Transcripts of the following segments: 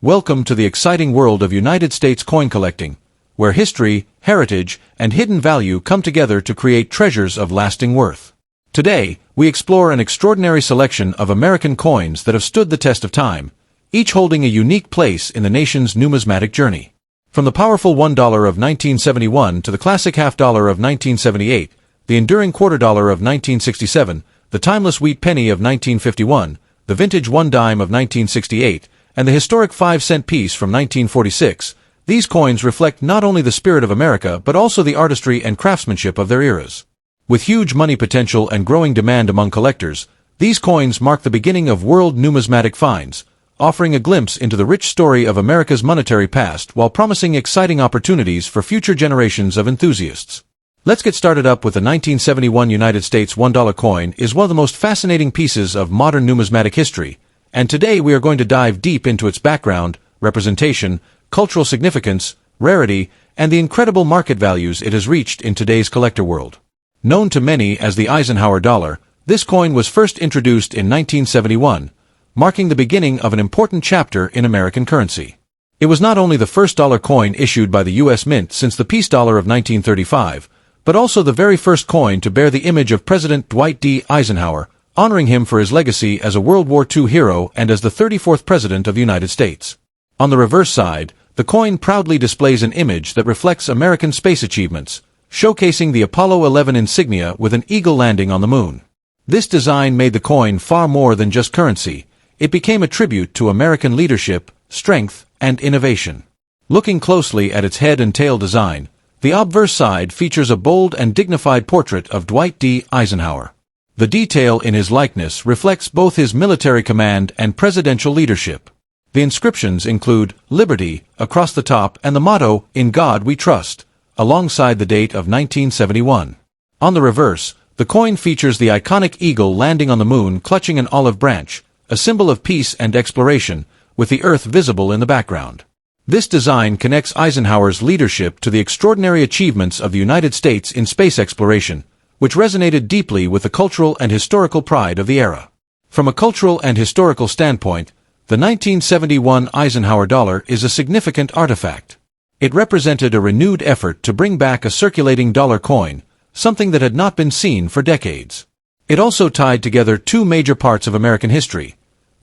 Welcome to the exciting world of United States coin collecting, where history, heritage, and hidden value come together to create treasures of lasting worth. Today, we explore an extraordinary selection of American coins that have stood the test of time, each holding a unique place in the nation's numismatic journey. From the powerful $1 of 1971 to the classic half-dollar of 1978, the enduring quarter-dollar of 1967, the timeless wheat penny of 1951, the vintage $1 dime of 1968, and the historic 5-cent piece from 1946, these coins reflect not only the spirit of America but also the artistry and craftsmanship of their eras. With huge money potential and growing demand among collectors, these coins mark the beginning of world numismatic finds, offering a glimpse into the rich story of America's monetary past while promising exciting opportunities for future generations of enthusiasts. Let's get started up with the 1971 United States $1 coin is one of the most fascinating pieces of modern numismatic history, and today we are going to dive deep into its background, representation, cultural significance, rarity, and the incredible market values it has reached in today's collector world. Known to many as the Eisenhower Dollar, this coin was first introduced in 1971, marking the beginning of an important chapter in American currency. It was not only the first dollar coin issued by the U.S. Mint since the peace dollar of 1935, but also the very first coin to bear the image of President Dwight D. Eisenhower, honoring him for his legacy as a World War II hero and as the 34th President of the United States. On the reverse side, the coin proudly displays an image that reflects American space achievements, showcasing the Apollo 11 insignia with an eagle landing on the moon. This design made the coin far more than just currency. It became a tribute to American leadership, strength, and innovation. Looking closely at its head and tail design, the obverse side features a bold and dignified portrait of Dwight D. Eisenhower. The detail in his likeness reflects both his military command and presidential leadership. The inscriptions include "Liberty" across the top and the motto, "In God We Trust," alongside the date of 1971. On the reverse, the coin features the iconic eagle landing on the moon clutching an olive branch, a symbol of peace and exploration, with the Earth visible in the background. This design connects Eisenhower's leadership to the extraordinary achievements of the United States in space exploration, which resonated deeply with the cultural and historical pride of the era. From a cultural and historical standpoint, the 1971 Eisenhower Dollar is a significant artifact. It represented a renewed effort to bring back a circulating dollar coin, something that had not been seen for decades. It also tied together two major parts of American history: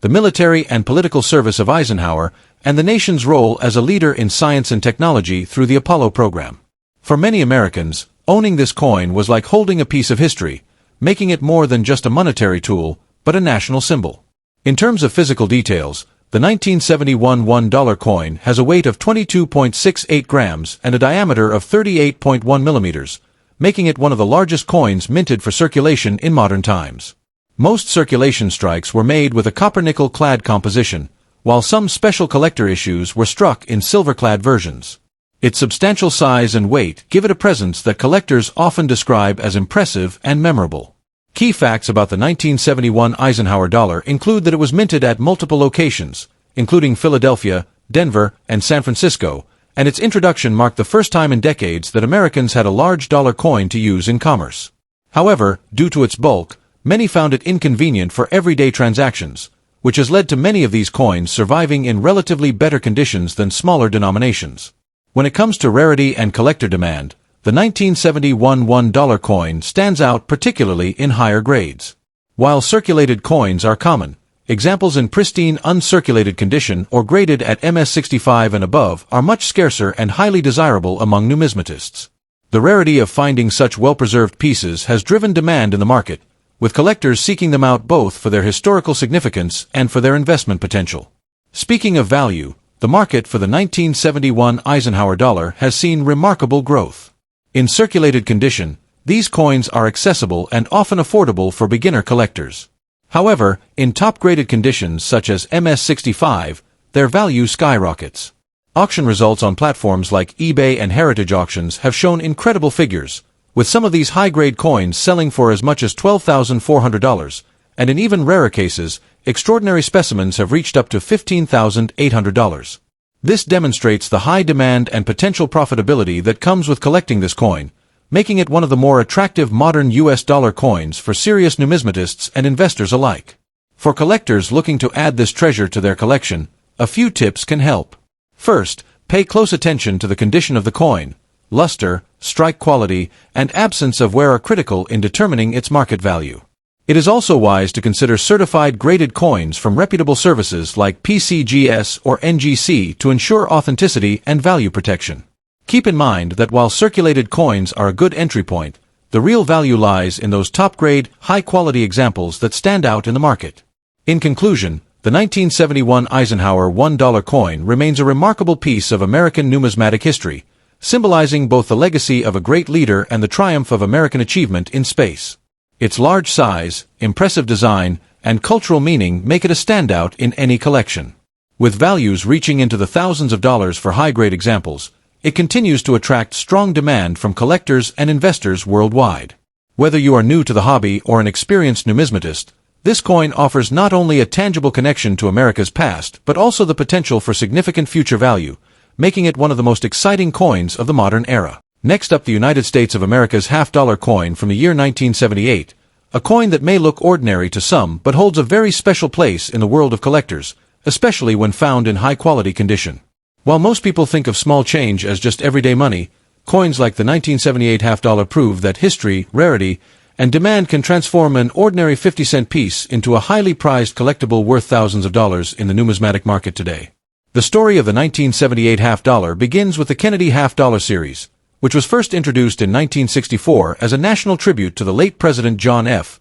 the military and political service of Eisenhower, and the nation's role as a leader in science and technology through the Apollo program. For many Americans, owning this coin was like holding a piece of history, making it more than just a monetary tool, but a national symbol. In terms of physical details, the 1971 $1 coin has a weight of 22.68 grams and a diameter of 38.1 millimeters, making it one of the largest coins minted for circulation in modern times. Most circulation strikes were made with a copper-nickel clad composition, while some special collector issues were struck in silver-clad versions. Its substantial size and weight give it a presence that collectors often describe as impressive and memorable. Key facts about the 1971 Eisenhower Dollar include that it was minted at multiple locations, including Philadelphia, Denver, and San Francisco, and its introduction marked the first time in decades that Americans had a large dollar coin to use in commerce. However, due to its bulk, many found it inconvenient for everyday transactions, which has led to many of these coins surviving in relatively better conditions than smaller denominations. When it comes to rarity and collector demand, the 1971 $1 coin stands out particularly in higher grades. While circulated coins are common, examples in pristine uncirculated condition or graded at MS65 and above are much scarcer and highly desirable among numismatists. The rarity of finding such well-preserved pieces has driven demand in the market, with collectors seeking them out both for their historical significance and for their investment potential. Speaking of value, the market for the 1971 Eisenhower Dollar has seen remarkable growth. In circulated condition, these coins are accessible and often affordable for beginner collectors. However, in top-graded conditions such as MS65, their value skyrockets. Auction results on platforms like eBay and Heritage Auctions have shown incredible figures, with some of these high-grade coins selling for as much as $12,400, and in even rarer cases, extraordinary specimens have reached up to $15,800. This demonstrates the high demand and potential profitability that comes with collecting this coin, making it one of the more attractive modern US dollar coins for serious numismatists and investors alike. For collectors looking to add this treasure to their collection, A few tips can help. First, pay close attention to the condition of the coin. Luster, strike quality, and absence of wear are critical in determining its market value. It is also wise to consider certified graded coins from reputable services like PCGS or NGC to ensure authenticity and value protection. Keep in mind that while circulated coins are a good entry point, the real value lies in those top-grade, high-quality examples that stand out in the market. In conclusion, the 1971 Eisenhower $1 coin remains a remarkable piece of American numismatic history, symbolizing both the legacy of a great leader and the triumph of American achievement in space. Its large size, impressive design, and cultural meaning make it a standout in any collection. With values reaching into the thousands of dollars for high-grade examples, it continues to attract strong demand from collectors and investors worldwide. Whether you are new to the hobby or an experienced numismatist, this coin offers not only a tangible connection to America's past but also the potential for significant future value, making it one of the most exciting coins of the modern era. Next up, the United States of America's half-dollar coin from the year 1978, a coin that may look ordinary to some but holds a very special place in the world of collectors, especially when found in high-quality condition. While most people think of small change as just everyday money, coins like the 1978 half-dollar prove that history, rarity, and demand can transform an ordinary 50-cent piece into a highly prized collectible worth thousands of dollars in the numismatic market today. The story of the 1978 half-dollar begins with the Kennedy half-dollar series, which was first introduced in 1964 as a national tribute to the late President John F.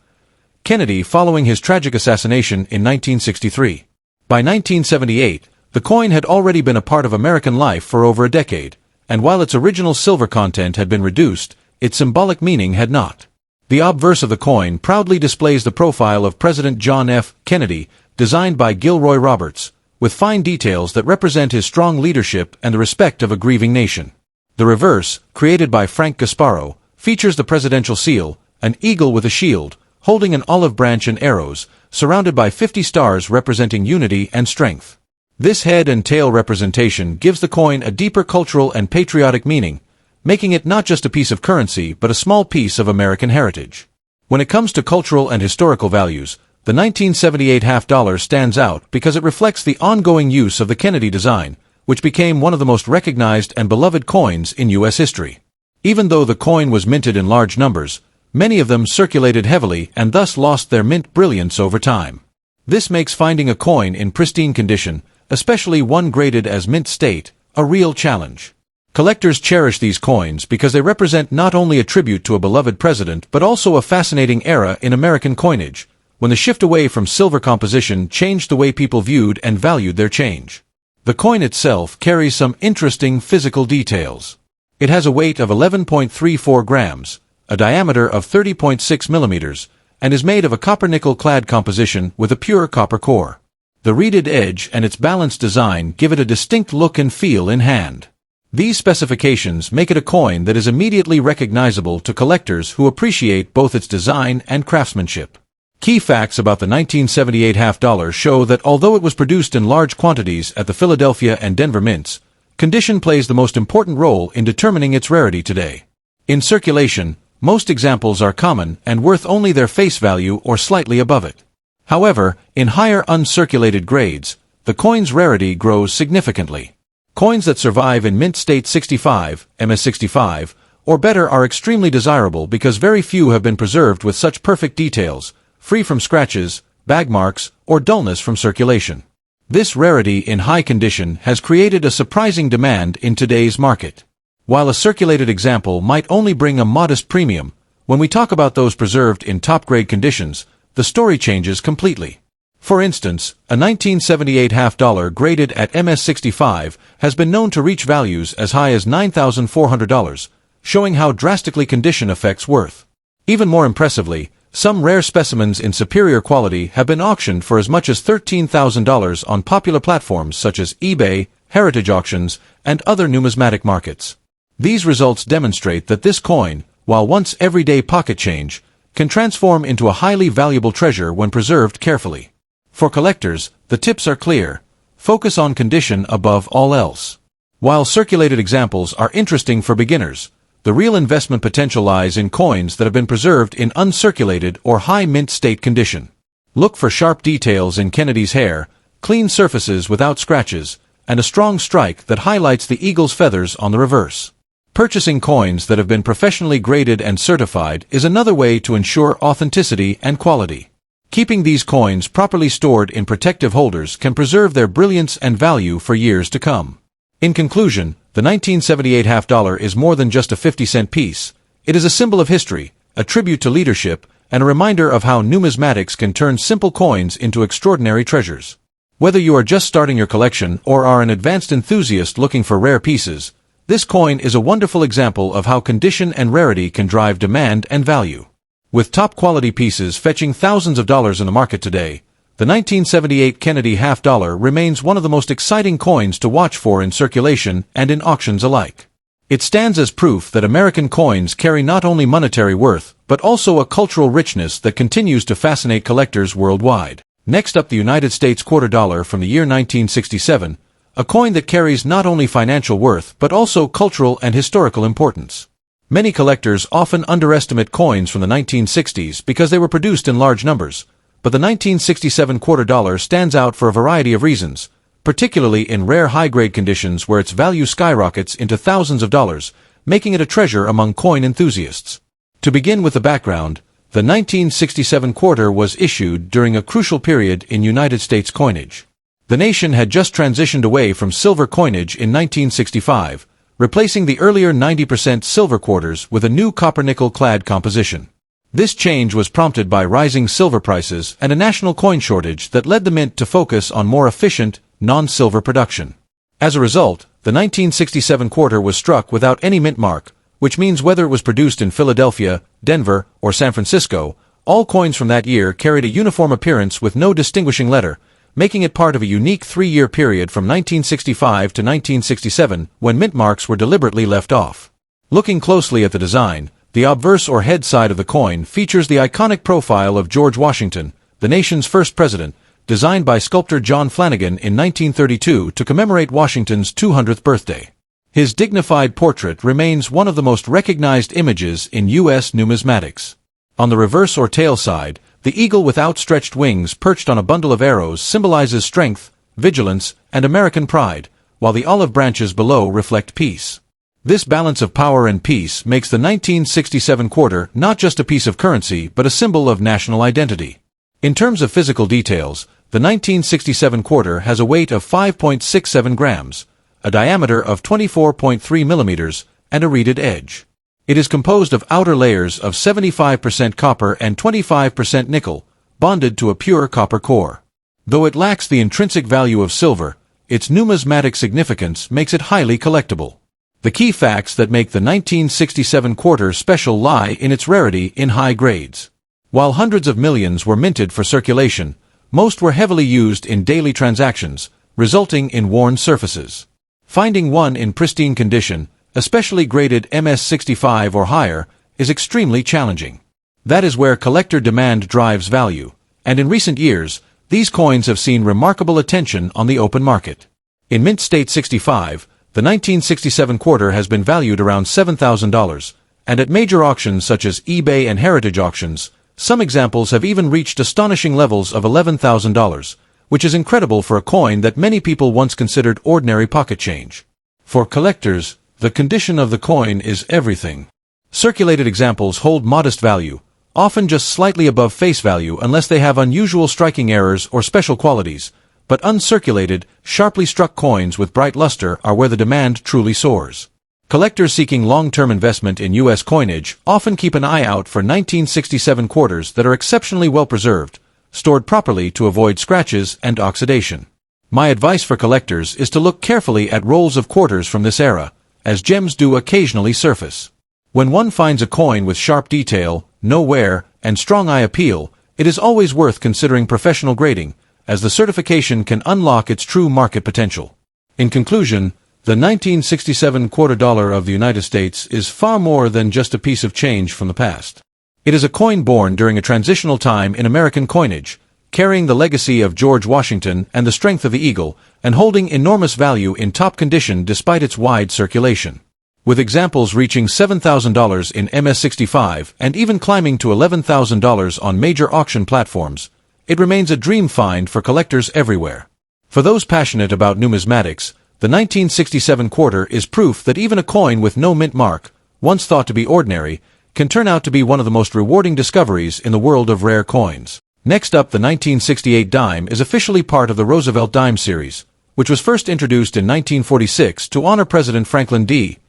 Kennedy following his tragic assassination in 1963. By 1978, the coin had already been a part of American life for over a decade, and while its original silver content had been reduced, its symbolic meaning had not. The obverse of the coin proudly displays the profile of President John F. Kennedy, designed by Gilroy Roberts, with fine details that represent his strong leadership and the respect of a grieving nation. The reverse, created by Frank Gasparo, features the presidential seal, an eagle with a shield, holding an olive branch and arrows, surrounded by 50 stars representing unity and strength. This head and tail representation gives the coin a deeper cultural and patriotic meaning, making it not just a piece of currency but a small piece of American heritage. When it comes to cultural and historical values, the 1978 half-dollar stands out because it reflects the ongoing use of the Kennedy design, which became one of the most recognized and beloved coins in U.S. history. Even though the coin was minted in large numbers, many of them circulated heavily and thus lost their mint brilliance over time. This makes finding a coin in pristine condition, especially one graded as mint state, a real challenge. Collectors cherish these coins because they represent not only a tribute to a beloved president but also a fascinating era in American coinage, when the shift away from silver composition changed the way people viewed and valued their change. The coin itself carries some interesting physical details. It has a weight of 11.34 grams, a diameter of 30.6 millimeters, and is made of a copper-nickel clad composition with a pure copper core. The reeded edge and its balanced design give it a distinct look and feel in hand. These specifications make it a coin that is immediately recognizable to collectors who appreciate both its design and craftsmanship. Key facts about the 1978 half-dollar show that although it was produced in large quantities at the Philadelphia and Denver mints, condition plays the most important role in determining its rarity today. In circulation, most examples are common and worth only their face value or slightly above it. However, in higher uncirculated grades, the coin's rarity grows significantly. Coins that survive in mint state 65, MS65, or better are extremely desirable because very few have been preserved with such perfect details, free from scratches, bag marks, or dullness from circulation. This rarity in high condition has created a surprising demand in today's market. While a circulated example might only bring a modest premium, when we talk about those preserved in top-grade conditions, the story changes completely. For instance, a 1978 half-dollar graded at MS65 has been known to reach values as high as $9,400, showing how drastically condition affects worth. Even more impressively, some rare specimens in superior quality have been auctioned for as much as $13,000 on popular platforms such as eBay, heritage auctions, and other numismatic markets. These results demonstrate that this coin, while once everyday pocket change, can transform into a highly valuable treasure when preserved carefully. For collectors, the tips are clear. Focus on condition above all else. While circulated examples are interesting for beginners, the real investment potential lies in coins that have been preserved in uncirculated or high mint state condition. Look for sharp details in Kennedy's hair, clean surfaces without scratches, and a strong strike that highlights the eagle's feathers on the reverse. Purchasing coins that have been professionally graded and certified is another way to ensure authenticity and quality. Keeping these coins properly stored in protective holders can preserve their brilliance and value for years to come. In conclusion, the 1978 half dollar is more than just a 50-cent piece. It is a symbol of history, a tribute to leadership, and a reminder of how numismatics can turn simple coins into extraordinary treasures. Whether you are just starting your collection or are an advanced enthusiast looking for rare pieces, this coin is a wonderful example of how condition and rarity can drive demand and value. With top-quality pieces fetching thousands of dollars in the market today, the 1978 Kennedy half dollar remains one of the most exciting coins to watch for in circulation and in auctions alike. It stands as proof that American coins carry not only monetary worth, but also a cultural richness that continues to fascinate collectors worldwide. Next up, the United States quarter dollar from the year 1967, a coin that carries not only financial worth but also cultural and historical importance. Many collectors often underestimate coins from the 1960s because they were produced in large numbers, but the 1967 quarter dollar stands out for a variety of reasons, particularly in rare high-grade conditions where its value skyrockets into thousands of dollars, making it a treasure among coin enthusiasts. To begin with the background, the 1967 quarter was issued during a crucial period in United States coinage. The nation had just transitioned away from silver coinage in 1965, replacing the earlier 90% silver quarters with a new copper-nickel-clad composition. This change was prompted by rising silver prices and a national coin shortage that led the mint to focus on more efficient, non-silver production. As a result, the 1967 quarter was struck without any mint mark, which means whether it was produced in Philadelphia, Denver, or San Francisco, all coins from that year carried a uniform appearance with no distinguishing letter, making it part of a unique 3-year period from 1965 to 1967 when mint marks were deliberately left off. Looking closely at the design, the obverse or head side of the coin features the iconic profile of George Washington, the nation's first president, designed by sculptor John Flanagan in 1932 to commemorate Washington's 200th birthday. His dignified portrait remains one of the most recognized images in U.S. numismatics. On the reverse or tail side, the eagle with outstretched wings perched on a bundle of arrows symbolizes strength, vigilance, and American pride, while the olive branches below reflect peace. This balance of power and peace makes the 1967 quarter not just a piece of currency but a symbol of national identity. In terms of physical details, the 1967 quarter has a weight of 5.67 grams, a diameter of 24.3 millimeters, and a reeded edge. It is composed of outer layers of 75% copper and 25% nickel, bonded to a pure copper core. Though it lacks the intrinsic value of silver, its numismatic significance makes it highly collectible. The key facts that make the 1967 quarter special lie in its rarity in high grades. While hundreds of millions were minted for circulation, most were heavily used in daily transactions, resulting in worn surfaces. Finding one in pristine condition, especially graded MS-65 or higher, is extremely challenging. That is where collector demand drives value, and in recent years, these coins have seen remarkable attention on the open market. In Mint State 65, the 1967 quarter has been valued around $7,000, and at major auctions such as eBay and heritage auctions, some examples have even reached astonishing levels of $11,000, which is incredible for a coin that many people once considered ordinary pocket change. For collectors, the condition of the coin is everything. Circulated examples hold modest value, often just slightly above face value unless they have unusual striking errors or special qualities, but uncirculated, sharply struck coins with bright luster are where the demand truly soars. Collectors seeking long-term investment in U.S. coinage often keep an eye out for 1967 quarters that are exceptionally well preserved, stored properly to avoid scratches and oxidation. My advice for collectors is to look carefully at rolls of quarters from this era, as gems do occasionally surface. When one finds a coin with sharp detail, no wear, and strong eye appeal, it is always worth considering professional grading, as the certification can unlock its true market potential. In conclusion, the 1967 quarter dollar of the United States is far more than just a piece of change from the past. It is a coin born during a transitional time in American coinage, carrying the legacy of George Washington and the strength of the eagle, and holding enormous value in top condition despite its wide circulation. With examples reaching $7,000 in MS-65 and even climbing to $11,000 on major auction platforms, it remains a dream find for collectors everywhere. For those passionate about numismatics, the 1967 quarter is proof that even a coin with no mint mark, once thought to be ordinary, can turn out to be one of the most rewarding discoveries in the world of rare coins. Next up, the 1968 dime is officially part of the Roosevelt Dime series, which was first introduced in 1946 to honor President Franklin D.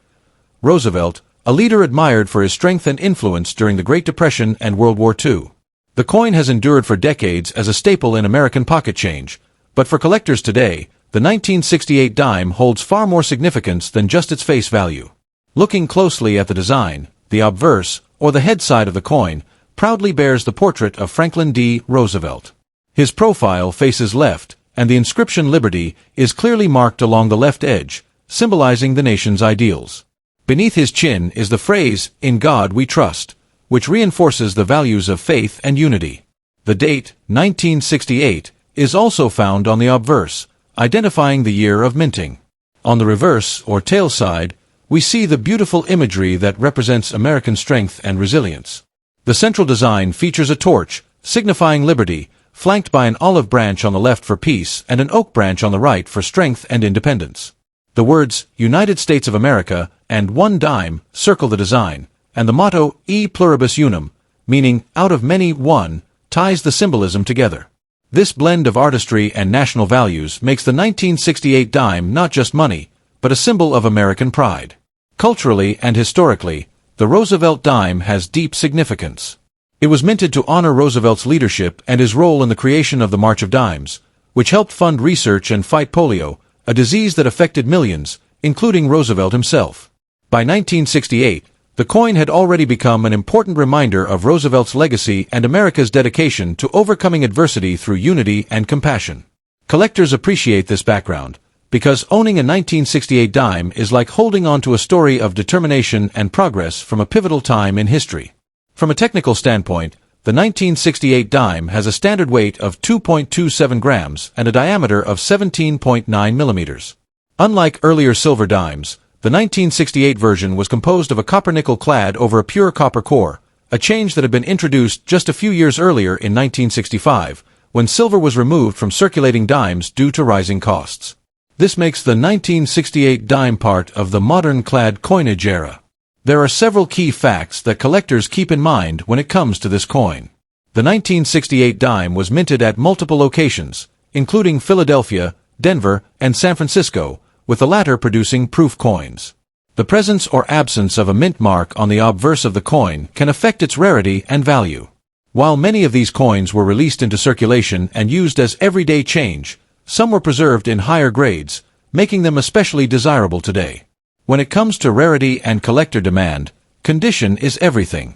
Roosevelt, a leader admired for his strength and influence during the Great Depression and World War II. The coin has endured for decades as a staple in American pocket change, but for collectors today, the 1968 dime holds far more significance than just its face value. Looking closely at the design, the obverse, or the head side of the coin, proudly bears the portrait of Franklin D. Roosevelt. His profile faces left, and the inscription Liberty is clearly marked along the left edge, symbolizing the nation's ideals. Beneath his chin is the phrase, "In God we trust," which reinforces the values of faith and unity. The date, 1968, is also found on the obverse, identifying the year of minting. On the reverse, or tail side, we see the beautiful imagery that represents American strength and resilience. The central design features a torch, signifying liberty, flanked by an olive branch on the left for peace and an oak branch on the right for strength and independence. The words, United States of America, and one dime, circle the design, and the motto, E pluribus unum, meaning, out of many, one, ties the symbolism together. This blend of artistry and national values makes the 1968 dime not just money, but a symbol of American pride. Culturally and historically, the Roosevelt dime has deep significance. It was minted to honor Roosevelt's leadership and his role in the creation of the March of Dimes, which helped fund research and fight polio, a disease that affected millions, including Roosevelt himself. By 1968, the coin had already become an important reminder of Roosevelt's legacy and America's dedication to overcoming adversity through unity and compassion. Collectors appreciate this background, because owning a 1968 dime is like holding on to a story of determination and progress from a pivotal time in history. From a technical standpoint, the 1968 dime has a standard weight of 2.27 grams and a diameter of 17.9 millimeters. Unlike earlier silver dimes, the 1968 version was composed of a copper-nickel clad over a pure copper core, a change that had been introduced just a few years earlier in 1965, when silver was removed from circulating dimes due to rising costs. This makes the 1968 dime part of the modern clad coinage era. There are several key facts that collectors keep in mind when it comes to this coin. The 1968 dime was minted at multiple locations, including Philadelphia, Denver, and San Francisco, with the latter producing proof coins. The presence or absence of a mint mark on the obverse of the coin can affect its rarity and value. While many of these coins were released into circulation and used as everyday change, some were preserved in higher grades, making them especially desirable today. When it comes to rarity and collector demand, condition is everything.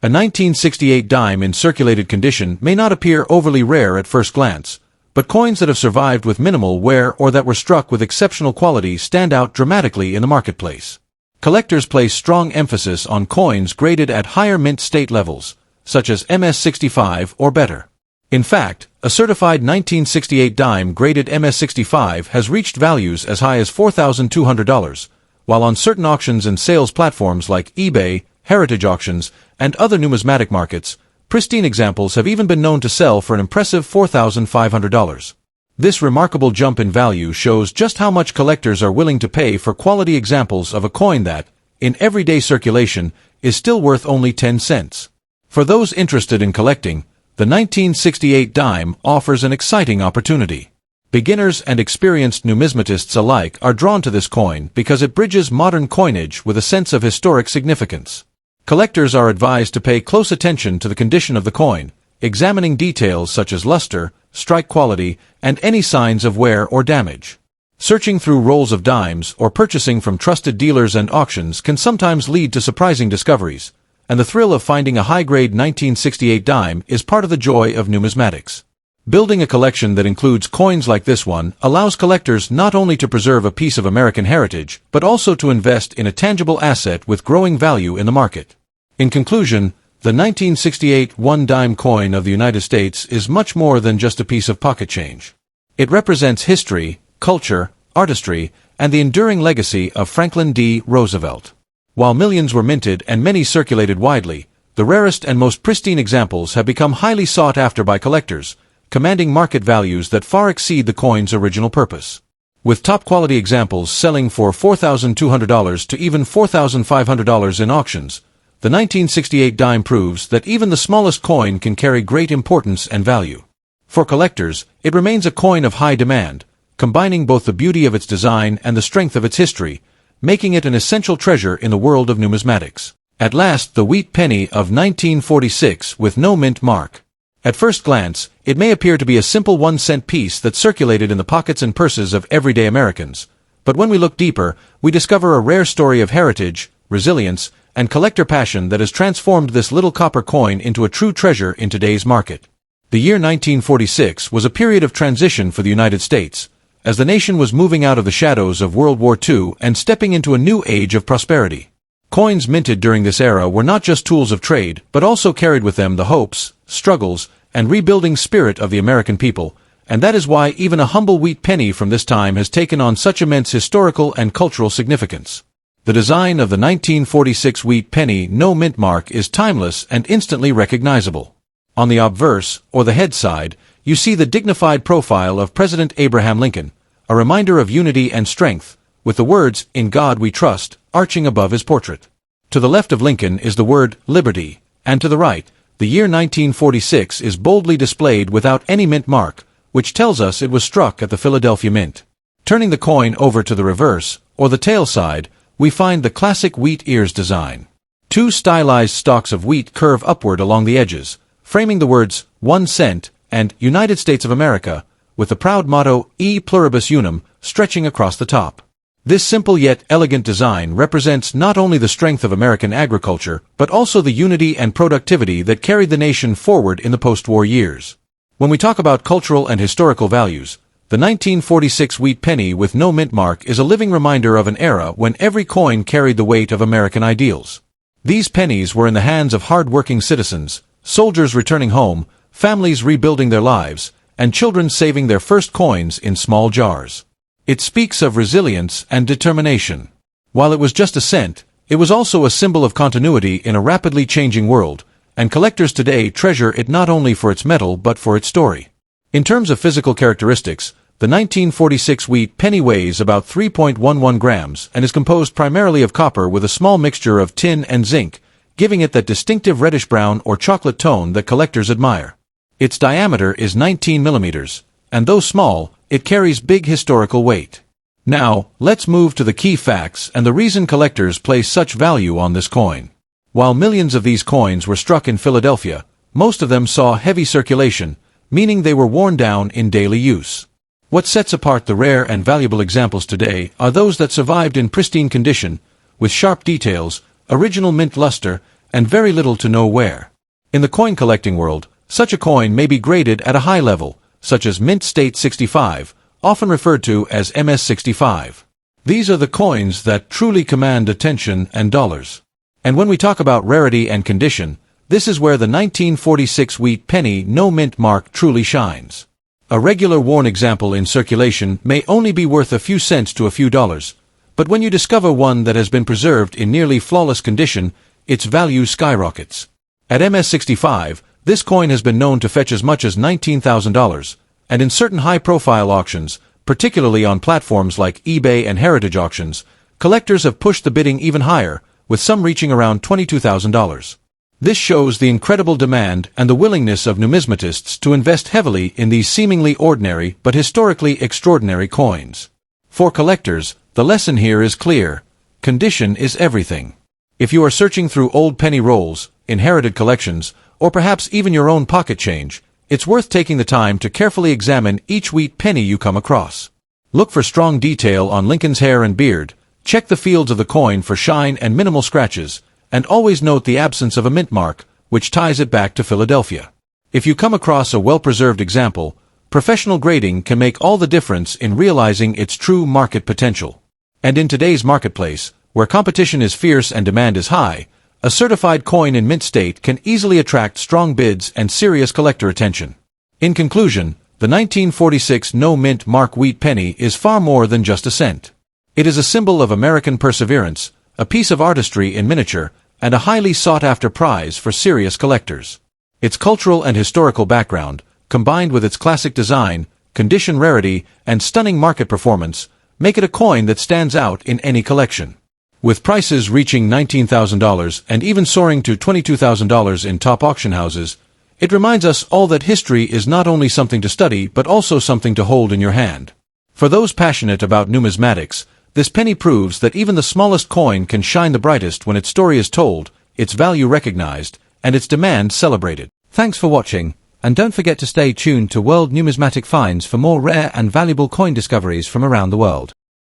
A 1968 dime in circulated condition may not appear overly rare at first glance, but coins that have survived with minimal wear or that were struck with exceptional quality stand out dramatically in the marketplace. Collectors place strong emphasis on coins graded at higher mint state levels, such as MS65 or better. In fact, a certified 1968 dime graded MS65 has reached values as high as $4,200, while on certain auctions and sales platforms like eBay, heritage auctions, and other numismatic markets, pristine examples have even been known to sell for an impressive $4,500. This remarkable jump in value shows just how much collectors are willing to pay for quality examples of a coin that, in everyday circulation, is still worth only 10 cents. For those interested in collecting, the 1968 dime offers an exciting opportunity. Beginners and experienced numismatists alike are drawn to this coin because it bridges modern coinage with a sense of historic significance. Collectors are advised to pay close attention to the condition of the coin, examining details such as luster, strike quality, and any signs of wear or damage. Searching through rolls of dimes or purchasing from trusted dealers and auctions can sometimes lead to surprising discoveries, and the thrill of finding a high-grade 1968 dime is part of the joy of numismatics. Building a collection that includes coins like this one allows collectors not only to preserve a piece of American heritage, but also to invest in a tangible asset with growing value in the market. In conclusion, the 1968 one-dime coin of the United States is much more than just a piece of pocket change. It represents history, culture, artistry, and the enduring legacy of Franklin D. Roosevelt. While millions were minted and many circulated widely, the rarest and most pristine examples have become highly sought after by collectors, commanding market values that far exceed the coin's original purpose. With top-quality examples selling for $4,200 to even $4,500 in auctions, the 1968 dime proves that even the smallest coin can carry great importance and value. For collectors, it remains a coin of high demand, combining both the beauty of its design and the strength of its history, making it an essential treasure in the world of numismatics. At last, the wheat penny of 1946 with no mint mark. At first glance, it may appear to be a simple 1-cent piece that circulated in the pockets and purses of everyday Americans. But when we look deeper, we discover a rare story of heritage, resilience, and collector passion that has transformed this little copper coin into a true treasure in today's market. The year 1946 was a period of transition for the United States, as the nation was moving out of the shadows of World War II and stepping into a new age of prosperity. Coins minted during this era were not just tools of trade, but also carried with them the hopes, struggles, and rebuilding spirit of the American people, and that is why even a humble wheat penny from this time has taken on such immense historical and cultural significance. The design of the 1946 wheat penny no mint mark is timeless and instantly recognizable. On the obverse, or the head side, you see the dignified profile of President Abraham Lincoln, a reminder of unity and strength, with the words, "In God we trust," arching above his portrait. To the left of Lincoln is the word "Liberty," and to the right, the year 1946 is boldly displayed without any mint mark, which tells us it was struck at the Philadelphia Mint. Turning the coin over to the reverse, or the tail side, we find the classic wheat ears design. Two stylized stalks of wheat curve upward along the edges, framing the words, 1 cent, and United States of America, with the proud motto, E pluribus unum, stretching across the top. This simple yet elegant design represents not only the strength of American agriculture, but also the unity and productivity that carried the nation forward in the post-war years. When we talk about cultural and historical values, the 1946 wheat penny with no mint mark is a living reminder of an era when every coin carried the weight of American ideals. These pennies were in the hands of hard-working citizens, soldiers returning home, families rebuilding their lives, and children saving their first coins in small jars. It speaks of resilience and determination. While it was just a cent, it was also a symbol of continuity in a rapidly changing world, and collectors today treasure it not only for its metal but for its story. In terms of physical characteristics, the 1946 wheat penny weighs about 3.11 grams and is composed primarily of copper with a small mixture of tin and zinc, giving it that distinctive reddish-brown or chocolate tone that collectors admire. Its diameter is 19 millimeters, and though small, it carries big historical weight. Now, let's move to the key facts and the reason collectors place such value on this coin. While millions of these coins were struck in Philadelphia, most of them saw heavy circulation, meaning they were worn down in daily use. What sets apart the rare and valuable examples today are those that survived in pristine condition, with sharp details, original mint luster, and very little to no wear. In the coin collecting world, such a coin may be graded at a high level, such as Mint State 65, often referred to as MS-65. These are the coins that truly command attention and dollars. And when we talk about rarity and condition, this is where the 1946 wheat penny no mint mark truly shines. A regular worn example in circulation may only be worth a few cents to a few dollars, but when you discover one that has been preserved in nearly flawless condition, its value skyrockets. At MS-65, this coin has been known to fetch as much as $19,000, and in certain high-profile auctions, particularly on platforms like eBay and heritage auctions, collectors have pushed the bidding even higher, with some reaching around $22,000. This shows the incredible demand and the willingness of numismatists to invest heavily in these seemingly ordinary but historically extraordinary coins. For collectors, the lesson here is clear: condition is everything. If you are searching through old penny rolls, inherited collections, or perhaps even your own pocket change, it's worth taking the time to carefully examine each wheat penny you come across. Look for strong detail on Lincoln's hair and beard, check the fields of the coin for shine and minimal scratches, and always note the absence of a mint mark, which ties it back to Philadelphia. If you come across a well-preserved example, professional grading can make all the difference in realizing its true market potential. And in today's marketplace, where competition is fierce and demand is high, a certified coin in mint state can easily attract strong bids and serious collector attention. In conclusion, the 1946 no mint mark wheat penny is far more than just a cent. It is a symbol of American perseverance, a piece of artistry in miniature, and a highly sought-after prize for serious collectors. Its cultural and historical background, combined with its classic design, condition rarity, and stunning market performance, make it a coin that stands out in any collection. With prices reaching $19,000 and even soaring to $22,000 in top auction houses, it reminds us all that history is not only something to study but also something to hold in your hand. For those passionate about numismatics, this penny proves that even the smallest coin can shine the brightest when its story is told, its value recognized, and its demand celebrated. Thanks for watching, and don't forget to stay tuned to World Numismatic Finds for more rare and valuable coin discoveries from around the world.